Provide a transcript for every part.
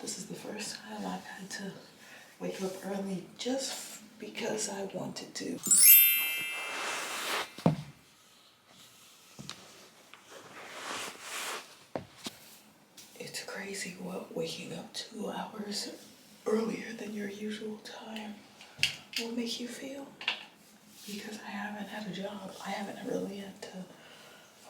This is the first time I've had to wake up early just because I wanted to. It's crazy what waking up 2 hours earlier than your usual time will make you feel. Because I haven't had a job, I haven't really had to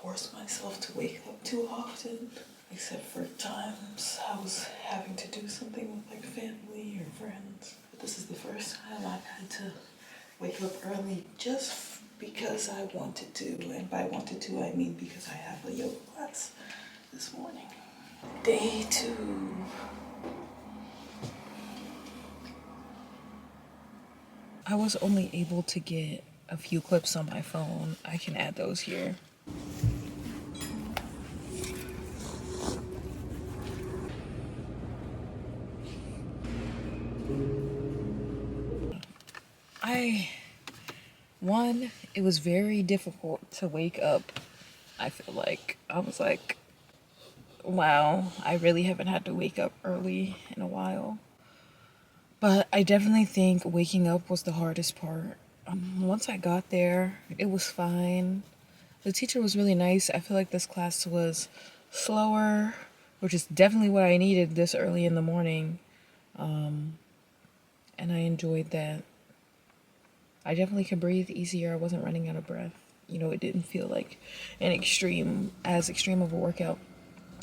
force myself to wake up too often, except for times I was having to do something with like family or friends. But this is the first time I've had to wake up early just because I wanted to. And by wanted to, I mean because I have a yoga class this morning. Day 2. I was only able to get a few clips on my phone. I can add those here. It was very difficult to wake up. I feel like I was like, wow, I really haven't had to wake up early in a while. But I definitely think waking up was the hardest part. Once I got there, it was fine. The teacher was really nice. I feel like this class was slower, which is definitely what I needed this early in the morning. And I enjoyed that. I definitely could breathe easier. I wasn't running out of breath. You know, it didn't feel like as extreme of a workout.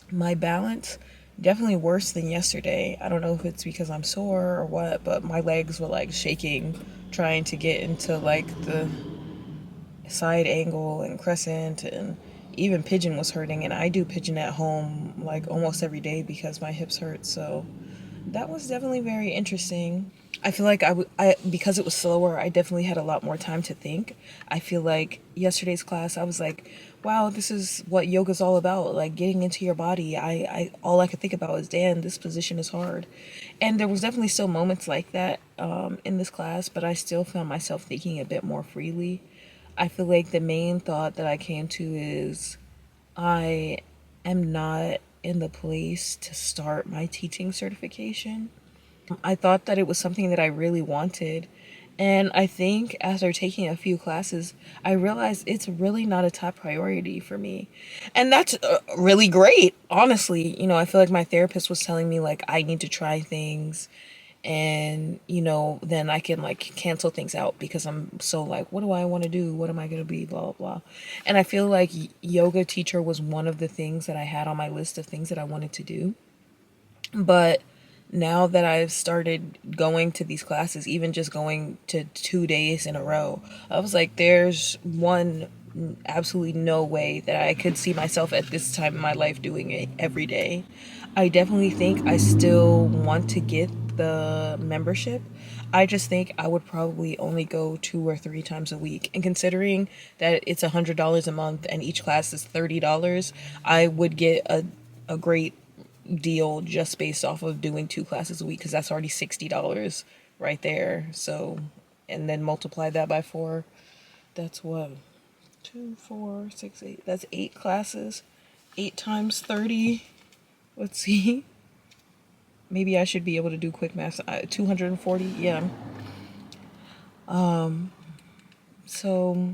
My balance, definitely worse than yesterday. I don't know if it's because I'm sore or what, but my legs were like shaking trying to get into like the side angle and crescent, and even pigeon was hurting. And I do pigeon at home like almost every day because my hips hurt. So that was definitely very interesting. I feel like because it was slower, I definitely had a lot more time to think. I feel like yesterday's class, I was like, wow, this is what yoga's all about, like getting into your body. All I could think about was, damn, this position is hard. And there was definitely still moments like that in this class, but I still found myself thinking a bit more freely. I feel like the main thought that I came to is I am not in the place to start my teaching certification. I thought that it was something that I really wanted. And I think after taking a few classes, I realized it's really not a top priority for me. And that's really great, honestly. You know, I feel like my therapist was telling me, like, I need to try things. And, you know, then I can, like, cancel things out because I'm so, like, what do I want to do? What am I going to be? Blah, blah, blah. And I feel like yoga teacher was one of the things that I had on my list of things that I wanted to do. But now that I've started going to these classes, even just going to 2 days in a row, I was like, there's absolutely no way that I could see myself at this time in my life doing it every day. I definitely think I still want to get the membership. I just think I would probably only go 2 or 3 times a week. And considering that it's $100 a month and each class is $30, I would get a great deal just based off of doing 2 classes a week, because that's already $60 right there. So, and then multiply that by 4. That's what? 2, 4, 6, 8. That's 8 classes. 8 times 30. Let's see. Maybe I should be able to do quick math. 240. Yeah. So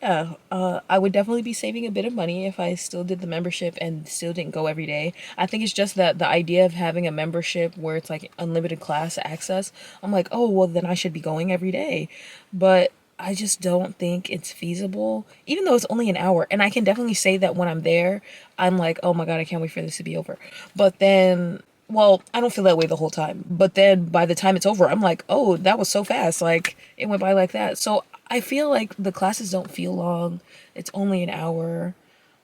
yeah, I would definitely be saving a bit of money if I still did the membership and still didn't go every day. I think it's just that the idea of having a membership where it's like unlimited class access, I'm like, oh, well, then I should be going every day. But I just don't think it's feasible, even though it's only an hour. And I can definitely say that when I'm there, I'm like, oh my God, I can't wait for this to be over. But then, well, I don't feel that way the whole time. But then by the time it's over, I'm like, oh, that was so fast. Like, it went by like that. So I feel like the classes don't feel long. It's only an hour.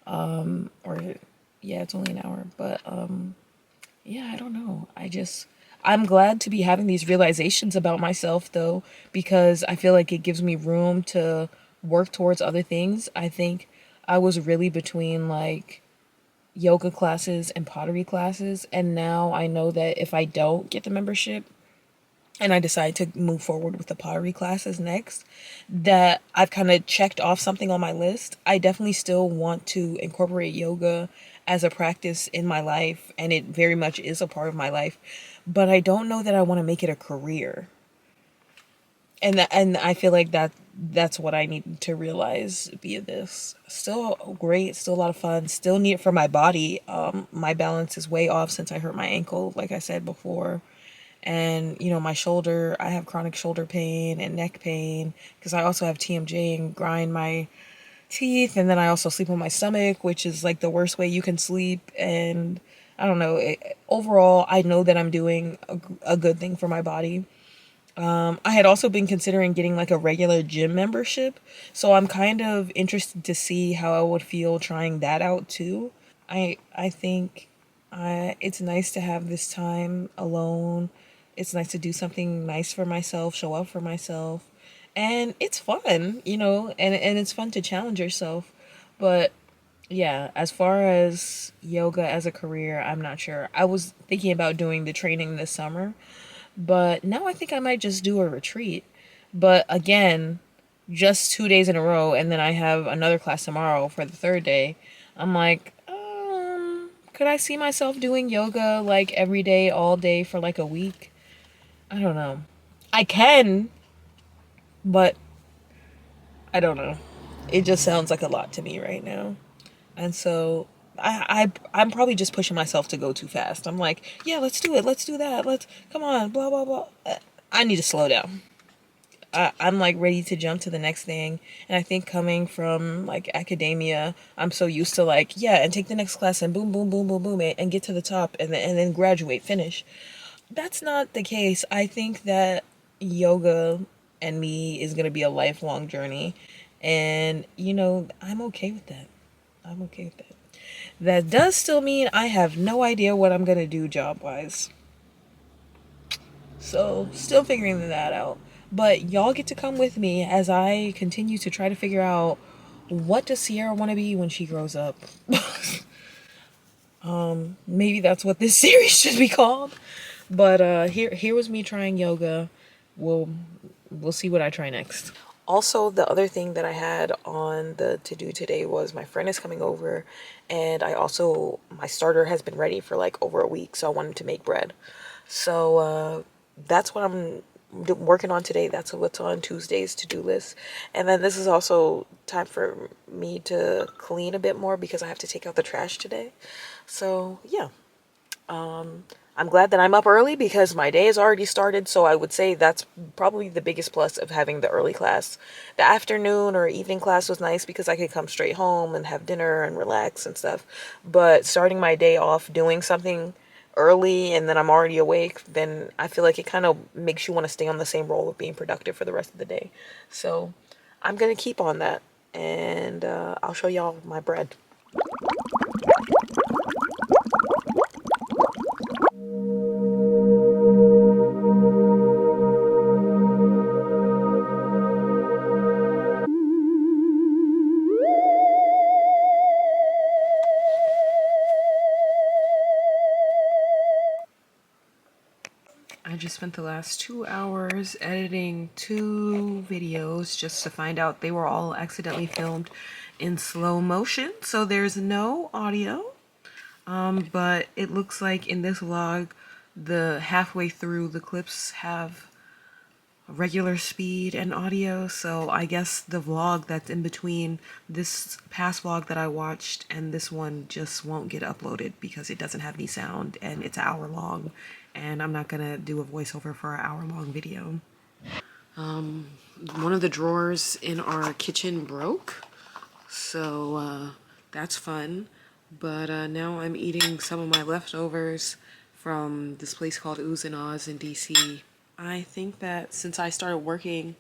Or yeah, it's only an hour. But yeah, I don't know. I'm glad to be having these realizations about myself though, because I feel like it gives me room to work towards other things. I think I was really between like yoga classes and pottery classes, and now I know that if I don't get the membership and I decide to move forward with the pottery classes next, that I've kind of checked off something on my list. I definitely still want to incorporate yoga as a practice in my life, and it very much is a part of my life, but I don't know that I want to make it a career. And I feel like that's what I need to realize via this. Still great, still a lot of fun, still need it for my body. My balance is way off since I hurt my ankle, like I said before. And my shoulder, I have chronic shoulder pain and neck pain because I also have TMJ and grind my teeth, and then I also sleep on my stomach, which is like the worst way you can sleep. And I don't know, overall I know that I'm doing a good thing for my body. I had also been considering getting like a regular gym membership, so I'm kind of interested to see how I would feel trying that out too. I think it's nice to have this time alone. It's nice to do something nice for myself, show up for myself, and it's fun, and it's fun to challenge yourself. But yeah, as far as yoga as a career, I'm not sure. I was thinking about doing the training this summer, but now I think I might just do a retreat. But again, just 2 days in a row, and then I have another class tomorrow for the third day. I'm like, could I see myself doing yoga like every day, all day for like a week? I don't know. I can, but I don't know. It just sounds like a lot to me right now. And so I'm probably just pushing myself to go too fast. I'm like, yeah, let's do it. Let's do that. Let's come on, blah blah blah. I need to slow down. I'm like ready to jump to the next thing. And I think coming from like academia, I'm so used to like, yeah, and take the next class and boom, boom, boom, boom, boom, and get to the top and then graduate, finish. That's not the case. I think that yoga and me is going to be a lifelong journey. And, I'm okay with that. I'm okay with that. That does still mean I have no idea what I'm going to do job wise. So, still figuring that out. But y'all get to come with me as I continue to try to figure out what does Sierra want to be when she grows up. Maybe that's what this series should be called. But here was me trying yoga. We'll we'll see what I try next. Also, the other thing that I had on the to do today was my friend is coming over, and my starter has been ready for like over a week, so I wanted to make bread. So that's what I'm working on today. That's what's on Tuesday's to-do list. And then this is also time for me to clean a bit more because I have to take out the trash today. So yeah, I'm glad that I'm up early because my day has already started. So I would say that's probably the biggest plus of having the early class. The afternoon or evening class was nice because I could come straight home and have dinner and relax and stuff. But starting my day off doing something early and then I'm already awake, then I feel like it kind of makes you want to stay on the same role of being productive for the rest of the day. So I'm going to keep on that, and I'll show y'all my bread. I just spent the last 2 hours editing 2 videos just to find out they were all accidentally filmed in slow motion, so there's no audio. But it looks like in this vlog, the halfway through the clips have regular speed and audio, so I guess the vlog that's in between this past vlog that I watched and this one just won't get uploaded because it doesn't have any sound and it's an hour long, and I'm not gonna do a voiceover for an hour-long video. One of the drawers in our kitchen broke, so that's fun. But now I'm eating some of my leftovers from this place called Oohs and Ahs in DC. I think that since I started working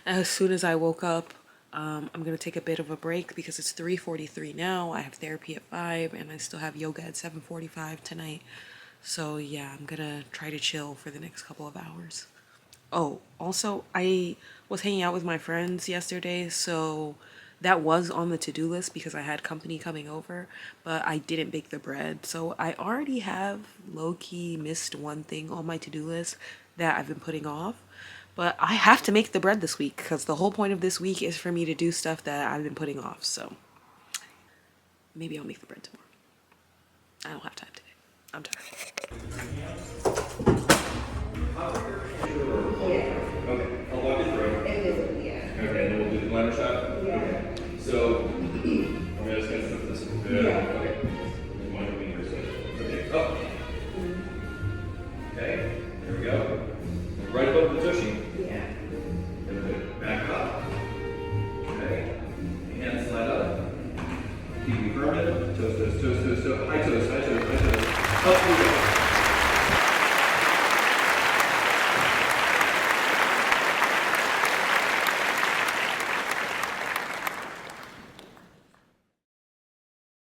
as soon as I woke up, I'm gonna take a bit of a break because it's 3:43 now. I have therapy at 5 and I still have yoga at 7:45 tonight. So yeah, I'm gonna try to chill for the next couple of hours. Oh, also, I was hanging out with my friends yesterday, so that was on the to-do list because I had company coming over, but I didn't bake the bread. So I already have low-key missed one thing on my to-do list that I've been putting off. But I have to make the bread this week because the whole point of this week is for me to do stuff that I've been putting off. So maybe I'll make the bread tomorrow. I don't have time today. I'm tired.